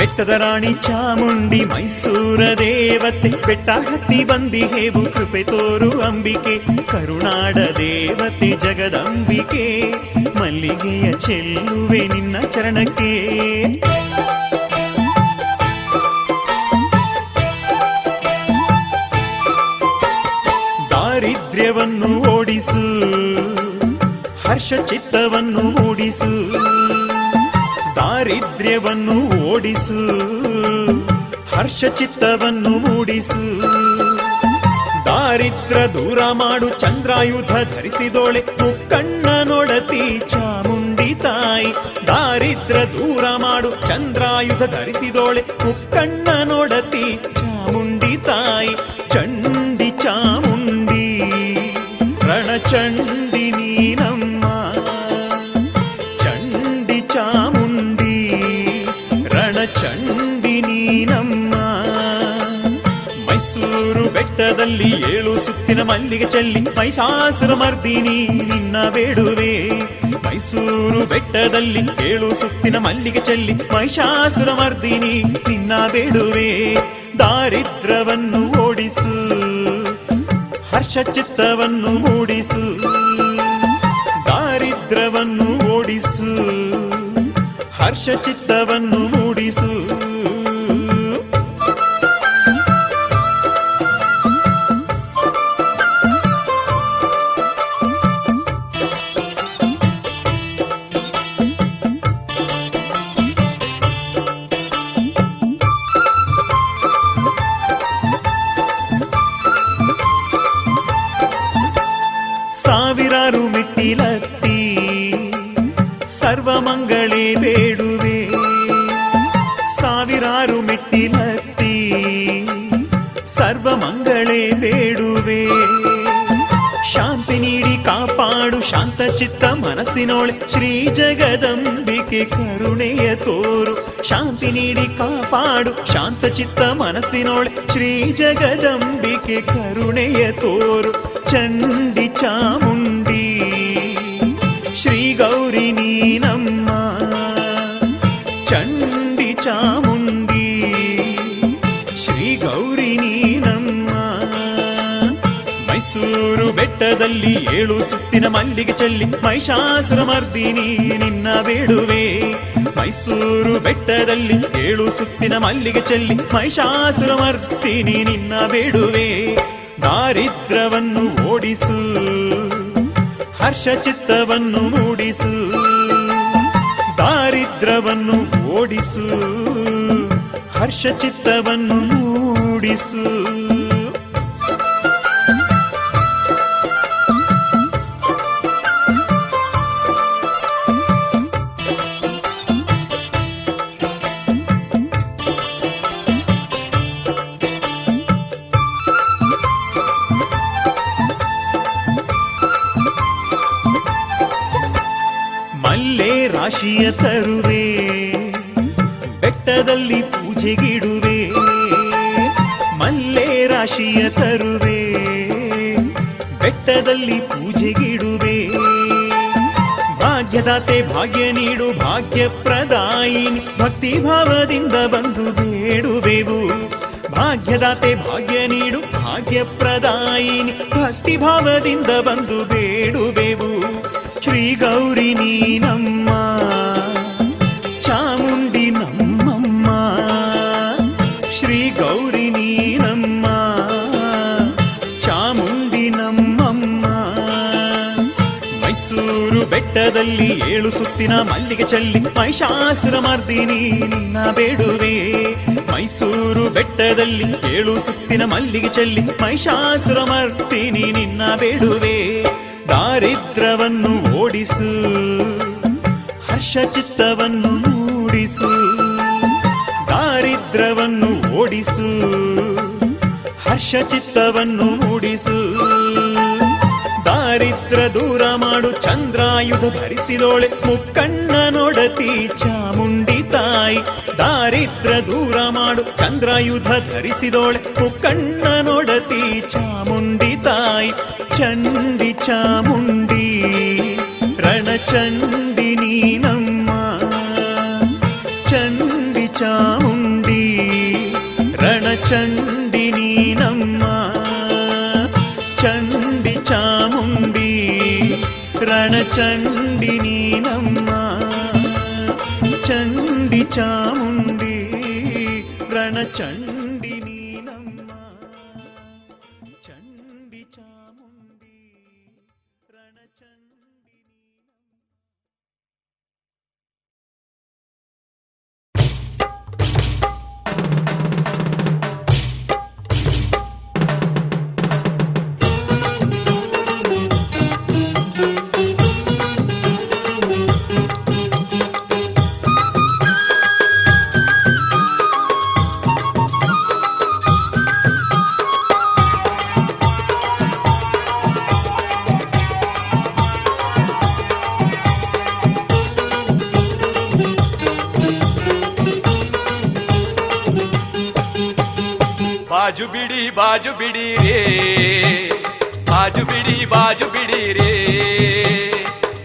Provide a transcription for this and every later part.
ಬೆಟ್ಟದ ರಾಣಿ ಚಾಮುಂಡಿ ಮೈಸೂರ ದೇವತೆ, ಬೆಟ್ಟ ಹತ್ತಿ ಬಂದಿಹೇವು ಕೃಪೆ ತೋರು ಅಂಬಿಕೆ, ಕರುನಾಡ ದೇವತೆ ಜಗದಂಬಿಕೆ, ಮಲ್ಲಿಗೆಯ ಚೆಲ್ಲುವೆ ನಿನ್ನ ಚರಣಕ್ಕೆ. ದಾರಿದ್ರ್ಯವನ್ನು ಓಡಿಸು, ಹರ್ಷ ಚಿತ್ತವನ್ನು ಮೂಡಿಸು, ದಾರಿದ್ರ್ಯವನ್ನು ಓಡಿಸು, ಹರ್ಷ ಚಿತ್ತವನ್ನು ಮೂಡಿಸು. ದಾರಿದ್ರ ದೂರ ಮಾಡು ಚಂದ್ರಾಯುಧ ಧರಿಸಿದೋಳೆ ಮುಕ್ಕಣ್ಣ ನೋಡತಿ ಚಾಮುಂಡಿ ತಾಯಿ. ದಾರಿದ್ರ ದೂರ ಮಾಡು ಚಂದ್ರಾಯುಧ ಧರಿಸಿದೋಳೆ ಮುಕ್ಕಣ್ಣ ನೋಡತಿ ಚಾಮುಂಡಿ ತಾಯಿ. ಚಂಡಿ ಚಾಮುಂಡಿ ರಣಚಂಡಿ ನೀನಮ್ಮ, ಚಂಡಿ ಚಾಮುಂಡಿ ರಣಚಂಡಿ ನೀನಮ್ಮ. ಮೈಸೂರು ಬೆಟ್ಟದಲ್ಲಿ 7 ಸುತ್ತಿನ ಮಲ್ಲಿಗೆ ಚೆಲ್ಲಿ ಮಹಿಷಾಸುರ ಮರ್ದಿನಿ ನಿನ್ನ ಬೇಡುವೆ. ಮೈಸೂರು ಬೆಟ್ಟದಲ್ಲಿ 7 ಸುತ್ತಿನ ಮಲ್ಲಿಗೆ ಚೆಲ್ಲಿ ಮಹಿಷಾಸುರ ಮರ್ದಿನಿ ನಿನ್ನ ಬೇಡುವೆ. ದಾರಿದ್ರ್ಯವನ್ನು ಓಡಿಸು, ಹರ್ಷ ಚಿತ್ತವನ್ನು ಮೂಡಿಸು, ದಾರಿದ್ರ್ಯವನ್ನು ಓಡಿಸು, ಹರ್ಷ ಚಿತ್ತವನ್ನು ಮೂಡಿಸು. ಸಾವಿರಾರು ಮೆಟ್ಟಿಲತ್ತಿ ಸರ್ವಮಂಗಳೇ ಬೇಡುವೆ. ಸಾವಿರಾರು ಮೆಟ್ಟಿಲತ್ತಿ ಸರ್ವಮಂಗಳೇ ಬೇಡುವೆ. ಶಾಂತಿ ನೀಡಿ ಕಾಪಾಡು ಶಾಂತ ಚಿತ್ತ ಮನಸ್ಸಿನೋಳೆ ಶ್ರೀ ಜಗದಂಬಿಕೆ ಕರುಣೆಯ ತೋರು. ಶಾಂತಿ ನೀಡಿ ಕಾಪಾಡು ಶಾಂತ ಚಿತ್ತ ಮನಸ್ಸಿನೋಳೆ ಶ್ರೀ ಜಗದಂಬಿಕೆ ಕರುಣೆಯ ತೋರು. ಚಂಡಿ ಚಾಮುಂಡಿ ಶ್ರೀ ಗೌರಿ ನೀನಮ್ಮ, ಚಂಡಿ ಚಾಮುಂಡಿ ಶ್ರೀ ಗೌರಿ ನೀನಮ್ಮ. ಮೈಸೂರು ಬೆಟ್ಟದಲ್ಲಿ 7 ಸುತ್ತಿನ ಮಲ್ಲಿಗೆ ಚೆಲ್ಲಿ ಮಹಿಷಾಸುರ ಮರ್ದಿನಿ ನಿನ್ನ ಬೇಡುವೆ. ಮೈಸೂರು ಬೆಟ್ಟದಲ್ಲಿ 7 ಸುತ್ತಿನ ಮಲ್ಲಿಗೆ ಚೆಲ್ಲಿ ಮಹಿಷಾಸುರ ಮರ್ದಿನಿ ನಿನ್ನ ಬೇಡುವೆ. ದಾರಿದ್ರ್ಯವನ್ನು ಓಡಿಸು, ಹರ್ಷ ಚಿತ್ತವನ್ನು ಮೂಡಿಸು, ದಾರಿದ್ರ್ಯವನ್ನು ಓಡಿಸು, ಹರ್ಷ ಚಿತ್ತವನ್ನು ಮೂಡಿಸು. ಮಲ್ಲೆ ರಾಶಿಯ ತರುವೆ ಬೆಟ್ಟದಲ್ಲಿ ಪೂಜೆಗಿಡುವೆ. ಮಲ್ಲೆ ರಾಶಿಯ ತರುವೆ ಬೆಟ್ಟದಲ್ಲಿ ಪೂಜೆಗಿಡುವೆ. ಭಾಗ್ಯದಾತೆ ಭಾಗ್ಯ ನೀಡು ಭಾಗ್ಯ ಪ್ರದಾಯಿನಿ ಭಕ್ತಿ ಭಾವದಿಂದ ಬಂದು ಬೇಡುವೆವು. ಭಾಗ್ಯದಾತೆ ಭಾಗ್ಯ ನೀಡು ಭಾಗ್ಯ ಪ್ರದಾಯಿನಿ ಭಕ್ತಿ ಭಾವದಿಂದ ಬಂದು ಬೇಡುವೆವು. ಶ್ರೀ ಗೌರಿ ನೀನಮ್ಮ, ಚಾಮುಂಡಿ ನಮ್ಮಮ್ಮ. ಶ್ರೀ ಗೌರಿ ನೀನಮ್ಮ, ಚಾಮುಂಡಿ ನಮ್ಮಮ್ಮ. ಮೈಸೂರು ಬೆಟ್ಟದಲ್ಲಿ 7 ಸುತ್ತಿನ ಮಲ್ಲಿಗೆ ಚೆಲ್ಲಿ ಮಹಿಷಾಸುರ ಮರ್ದಿನಿ ನಿನ್ನ ಬೇಡುವೆ. ಮೈಸೂರು ಬೆಟ್ಟದಲ್ಲಿ 7 ಸುತ್ತಿನ ಮಲ್ಲಿಗೆ ಚೆಲ್ಲಿ ಮಹಿಷಾಸುರ ಮರ್ದಿನಿ ನಿನ್ನ ಬೇಡುವೆ. ದಾರಿದ್ರ್ಯವನ್ನು ಓಡಿಸು, ಹರ್ಷ ಚಿತ್ತವನ್ನು ಮೂಡಿಸು, ದಾರಿದ್ರ್ಯವನ್ನು ಓಡಿಸು, ಹರ್ಷ ಚಿತ್ತವನ್ನು ಮೂಡಿಸು. ದಾರಿದ್ರ ದೂರ ಮಾಡು ಚಂದ್ರಾಯುಧ ಧರಿಸಿದೋಳೆ ಮುಕ್ಕಣ್ಣ ನೋಡತಿ ಚಾಮುಂಡಿ ತಾಯಿ. ದಾರಿದ್ರ ದೂರ ಮಾಡು ಚಂದ್ರಾಯುಧ ಧರಿಸಿದೋಳೆ ಮುಕ್ಕಣ್ಣ ನೋಡತಿ ಚಾಮುಂಡಿ ತಾಯಿ. ಚಂಡಿ ಚಾಮುಂಡಿ ರಣಚಂಡಿ ನೀನಮ್ಮ, ಚಂಡಿ ಚಾಮುಂಡಿ ರಣಚಂಡಿ ನೀನಮ್ಮ ಚಂಡಿ ಚಾಮುಂಡಿ ರಣಚಂಡಿ ನೀನಮ್ಮ ಚಂಡಿ ಚಾಮುಂಡಿ ರಣಚಂಡಿ ನೀನಮ್ಮ ಚಂಡಿ ಚಾಮುಂಡಿ ರಣಚಂಡಿ ಬಾಜು ಬಿಡಿ ರೇ ಬಾಜು ಬಿಡಿ ರೇ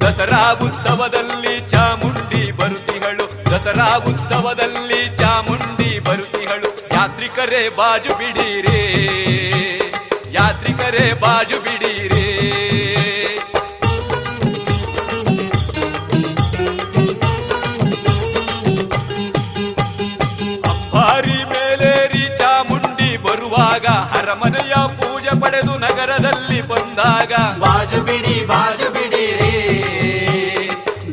ದಸರಾ ಉತ್ಸವದಲ್ಲಿ ಚಾಮುಂಡಿ ಬರುತಿಗಳು ದಸರಾ ಉತ್ಸವದಲ್ಲಿ ಚಾಮುಂಡಿ ಬರುತಿಗಳು ಯಾತ್ರಿಕರೇ ಬಾಜು ಬಿಡಿ ರೇ ಯಾತ್ರಿಕರೇ ಬಾಜು ಬಿಡಿ ರೇ ಅಂಬಾರಿ ಮೇಲೇರಿ ಚಾಮುಂಡಿ ಬರುವಾಗ ಅರಮನೆಯ ಪೂಜೆ ಪಡೆದು ನಗರದಲ್ಲಿ ಬಂದಾಗ ಬಾಜು ಬಿಡಿ ರೇ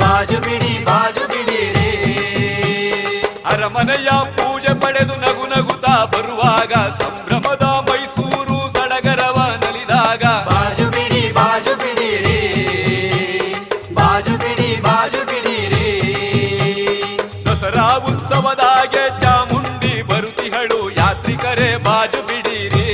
ಬಾಜು ಬಿಡಿ ರೇ ಅರಮನೆಯ ಪೂಜೆ ಪಡೆದು ನಗು ನಗುತ್ತಾ ಬರುವಾಗ ಸಂಭ್ರಮದ ಮೈಸೂರು ಸಡಗರವ ನಲಿದಾಗ ಬಾಜು ಬಿಡಿ ರೇ ಬಾಜು ಬಿಡಿ ರೇ ದಸರಾ ಉತ್ಸವದಾಗೆ ಚಾಮುಂಡಿ ಬರುತಿಗಳು ಯಾತ್ರಿಕರೇ ಬಾಜು ಬಿಡಿ ರೇ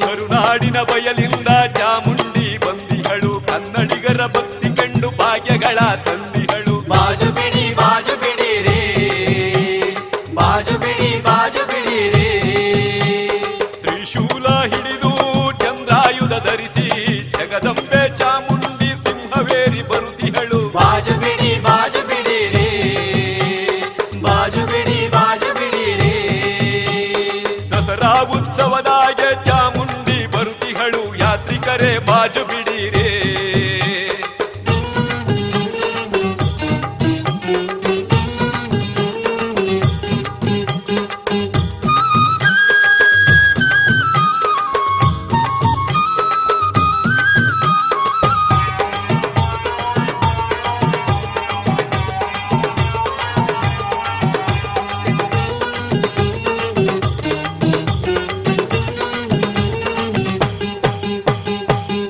ಕರುನಾಡಿನ ಬಯಲಿಂದ ಚಾಮುಂಡಿ ಬಂದಿಗಳು ಕನ್ನಡಿಗರ ಭಕ್ತಿ ಕಂಡು ಭಾಗ್ಯಗಳ ತಂದಿಗಳು ಬಾಜು ಬಿಡಿ ರೇ ಬಾಜು ಬಿಡಿ ರೇ ತ್ರಿಶೂಲ ಹಿಡಿದು ಚಂದ್ರಾಯುಧ ಧರಿಸಿ ಜಗದಂಬೆ ಚಾಮುಂಡಿ ಸಿಂಹವೇರಿ ಬರುತಿಗಳು ಬಾಜು ಬಿಡಿ ರೇ ಬಾಜು ಬಿಡಿ ರೇ ದಸರಾ ಉತ್ಸವದಾಗೆ ಚಾಮುಂಡಿ ಬರುತಿಗಳು ಯಾತ್ರಿಕರೇ ಬಾಜು ಬಿಡಿ ರೇ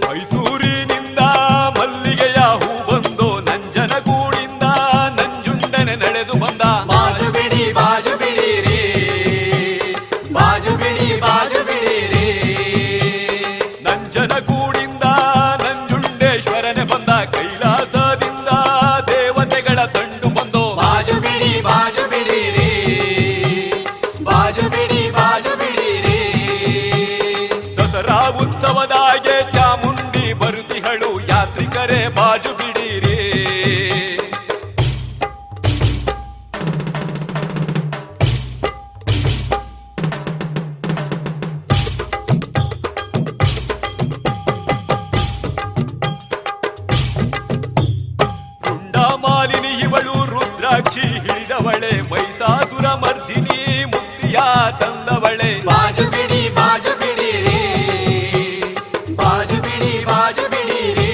ಮೈಸೂರಿನಿಂದ ಮಲ್ಲಿಗೆಯ ಹೂ ಬಂದು ನಂಜನಗೂಡಿಂದ ನಂಜುಂಡನೆ ನಡೆದು ಬಂದ ಬಾಜು ಬಿಡಿ ರೇ ಬಾಜು ಬಿಡಿ ರೇ ನಂಜನಗೂಡಿಂದ ನಂಜುಂಡೇಶ್ವರನೆ ಬಂದ ಕೈಲಾಸದಿಂದ ದೇವತೆಗಳ ತಂಡು ಬಂದು ಬಾಜು ಬಿಡಿ ರೇ ಬಾಜು ಬಿಡಿ ರೇ ದಸರಾ ಉತ್ಸವದಾಗೆ ಚಾಮುಂಡಿ ಬರುತಿಗಳು ಯಾತ್ರಿಕರೇ ಬಾಜು ಬಿಡಿ ರೇ ಮಾಲಿನಿ ಇವಳು ರುದ್ರಾಕ್ಷಿ ಹಿಡಿದವಳೆ ಮೈಸಾಸುರ ಮರ್ದಿನಿ ಮುಕ್ತಿಯ ತಂದವಳೆ ಬಾಜು ಬಿಡಿ ರೇ ಬಾಜು ಬಿಡಿ ರೇ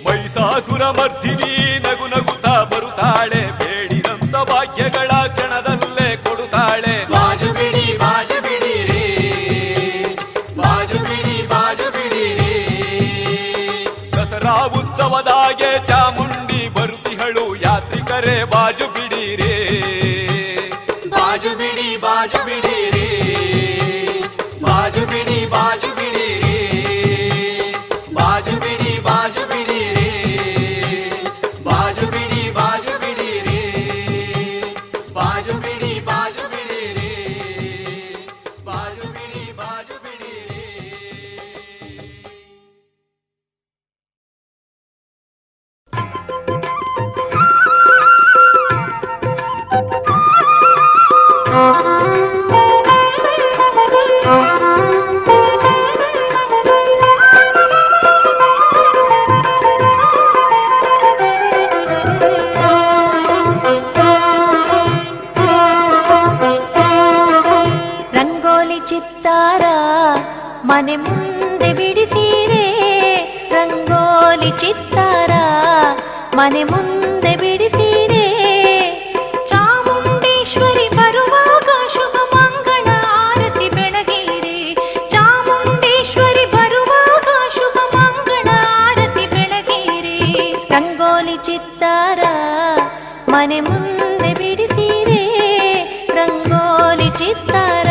ಮೈಸಾಸುರ ಮರ್ದಿನಿ ನಗು ನಗುತ್ತಾ ಬರುತ್ತಾಳೆ ಬೇಡಿದಂತ ಭಾಗ್ಯಗಳ ಕ್ಷಣದಲ್ಲೇ ಕೊಡುತ್ತಾಳೆ ಬಾಜು ಬಿಡಿ ರೇ ಬಾಜು ಬಿಡಿ ರೇ ದಸರಾ ಉತ್ಸವದಾಗೆ ಚಾಮುಂಡಿ ಬರುತಿಗಳು ಯಾತ್ರಿಕರೇ ಬಾಜು ಬಿಡಿ ರೇ ಬಾಜು ಬಿಡಿ ಬಿಡಿ ಬಾಜು ಬಿಡಿ ರೇ ಬಾಜು ಬಿಡಿ ಬಾಜು ಬಿಡಿ ರೇ ಬಾಜು ಬಿಡಿ ಬಾಜು ಬಿಡಿ ರೇ ಬಾಜು ಬಿಡಿ ಬಾಜು ಬಿಡಿ ರೇ ಬಾಜು ಬಿಡಿ ಬಾಜು ಬಿಡಿ ರೇ ಬಾಜು ಬಿಡಿ ಬಾಜು ಬಿಡಿ ರೇ. ರಂಗೋಲಿ ಚಿತ್ತಾರ ಮನೆ ಮುಂದೆ ಬಿಡಿಸಿರೆ ರಂಗೋಲಿ ಚಿತ್ತಾರ ಮನೆ ಮುಂದೆ ಬಿಡಿಸಿರೆ ಚಾಮುಂಡೇಶ್ವರಿ ಬರುವಾಗ ಶುಭ ಮಂಗಳ ಆರತಿ ಬೆಳಗಿರೆ ಚಾಮುಂಡೇಶ್ವರಿ ಬರುವಾಗ ಶುಭ ಮಂಗಳ ಆರತಿ ಬೆಳಗಿರೆ ರಂಗೋಲಿ ಚಿತ್ತಾರ ಮನೆ ಮುಂದೆ ಬಿಡಿಸಿರೆ ರಂಗೋಲಿ ಚಿತ್ತಾರ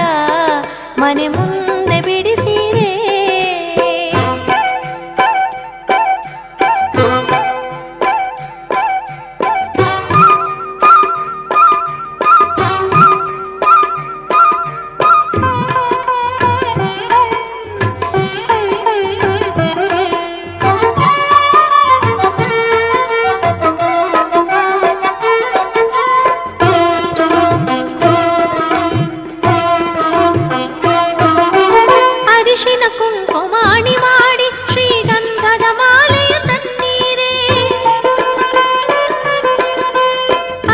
ಮನೆ ಮುಂದೆ ಬಿಡಿಸಿರೆ ಅರಿಶಿನ ಕುಂಕುಮಾಣಿ ಮಾಡಿ ಶ್ರೀಗಂಧದ ಮಾಲೆಯ ತನ್ನೀರೆ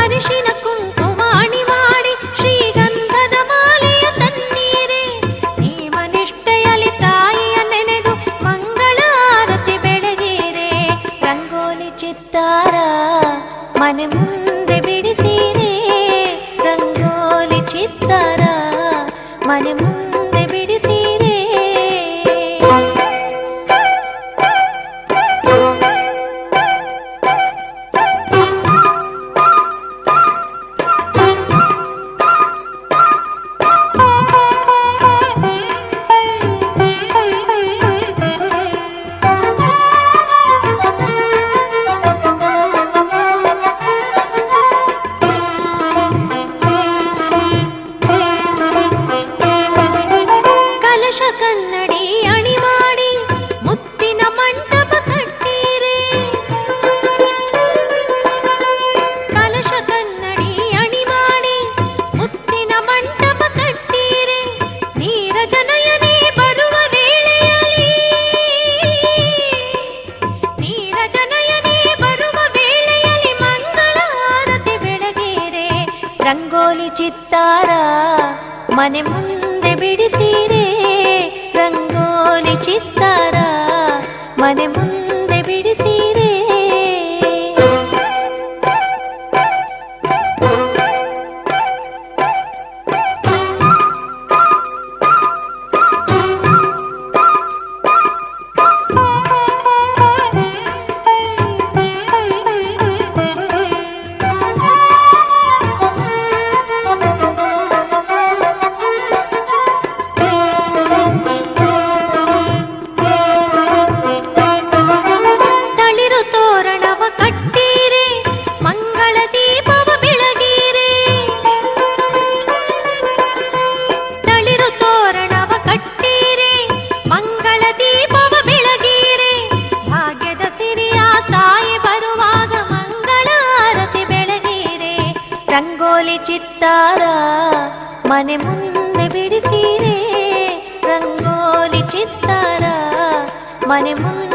ಅರಿಶಿನ ಕುಂಕುಮಾಣಿ ಮಾಡಿ ಶ್ರೀಗಂಧದ ಮಾಲೆಯ ತನ್ನೀರೆ ನೀವನಿಷ್ಠೆಯಲ್ಲಿ ತಾಯಿಯ ನೆನೆದು ಮಂಗಳ ಆರತಿ ಬೆಳಗಿರೆ ರಂಗೋಲಿ ಚಿತ್ತಾರ ಮನೆ ಮುಂದೆ ಬಿಡಿಸಿರೆ ರಂಗೋಲಿ ಚಿತ್ತಾರ ಮನೆ ಮುಂದೆ ಬಿಡಿಸಿರೆ ಕಲಶ ಕನ್ನಡಿ ಅಣಿ ಮಾಡಿ ಮುತ್ತಿನ ಮಂಟಪ ಕಟ್ಟಿರೆ ಕಲಶ ಕನ್ನಡಿ ಅಣಿ ಮಾಡಿ ಮುತ್ತಿನ ಮಂಟಪ ಕಟ್ಟಿರೆ ನೀರಜನಯನೇ ಬರುವ ವೇಳೆಯಲ್ಲಿ ನೀರಜನಯನೇ ಬರುವ ವೇಳೆಯಲ್ಲಿ ಮಂಗಳ ಆರತಿ ಬೆಳಗಿರೆ ರಂಗೋಲಿ ಚಿತ್ತಾರ ಮನೆ ಮುಂದೆ ಬಿಡಿಸಿರೆ ರಂಗೋಲಿ ಚಿತ್ತಾರ ಮನೆ ಮುಂದೆ ಬಿಡಿಸಿರೆ ತಳಿರು ತೋರಣವ ಕಟ್ಟಿರೆ ಮಂಗಳ ದೀಪವ ಬೆಳಗಿರೆ ತಳಿರು ತೋರಣವ ಕಟ್ಟಿರೆ ಮಂಗಳ ದೀಪವ ಬೆಳಗಿರೆ ಭಾಗ್ಯದ ಸಿರಿಯ ತಾಯಿ ಬರುವಾಗ ಮಂಗಳ ಆರತಿ ಬೆಳಗಿರೆ ರಂಗೋಲಿ ಚಿತ್ತಾರ ಮನೆ ಮುಂದೆ ಬಿಡಿಸಿರೆ ರಂಗೋಲಿ ಚಿತ್ತಾರ ಮನೆ ಮುಂದೆ